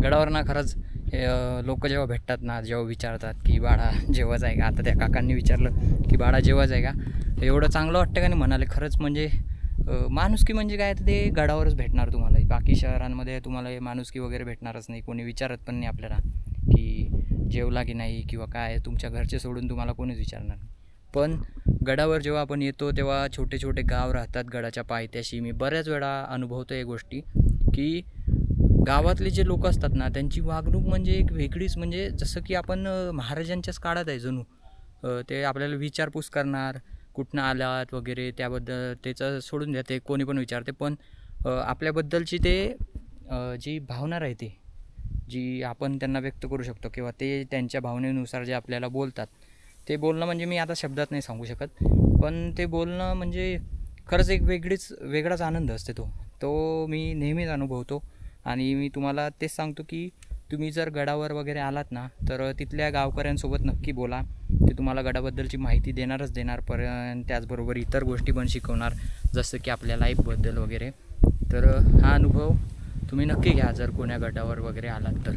गडावर ना खरंच लोक जेव्हा भेटतात ना, जेव्हा विचारतात की बाळा जेवच आहे का, आता त्या काकांनी विचारलं की बाळा जेवच आहे का, एवढं चांगलं वाटतं का नाही म्हणाले. खरंच म्हणजे माणुसकी म्हणजे काय, तर ते गडावरच भेटणार तुम्हाला. बाकी शहरांमध्ये तुम्हाला हे माणुसकी वगैरे भेटणारच नाही, कोणी विचारत पण नाही आपल्याला की जेवला की नाही किंवा काय. तुमच्या घरचे सोडून तुम्हाला कोणीच विचारणार नाही. पण गडावर जेव्हा आपण येतो तेव्हा छोटे छोटे गाव राहतात गडाच्या पायथ्याशी. मी बऱ्याच वेळा अनुभवतो या गोष्टी की गावातले जे लोक असतात ना, त्यांची वागणूक म्हणजे एक वेगळीच. म्हणजे जसं की आपण महाराजांच्याच काळात आहे जणू. ते आपल्याला विचारपूस करणार, कुठनं आलात वगैरे त्याबद्दल. त्याचं सोडून द्या, ते कोणी पण विचारते. पण आपल्याबद्दलची ते जी भावना राहते, जी आपण त्यांना व्यक्त करू शकतो किंवा ते त्यांच्या भावनेनुसार जे आपल्याला बोलतात, ते बोलणं म्हणजे मी आता शब्दात नाही सांगू शकत. पण ते बोलणं म्हणजे खरंच एक वेगळाच आनंद असते तो. तो मी नेहमीच अनुभवतो. आणि मी तुम्हाला तेच सांगतो की तुम्ही जर गडावर वगैरे आलात ना, तर तिथल्या गावकऱ्यांसोबत नक्की बोला. ते तुम्हाला गडाबद्दलची माहिती देणार. त्याचबरोबर इतर गोष्टी पण शिकवणार, जसं की आपल्या लाईफबद्दल वगैरे. तर हा अनुभव तुम्ही नक्की घ्या जर कोण्या गडावर वगैरे आलात तर.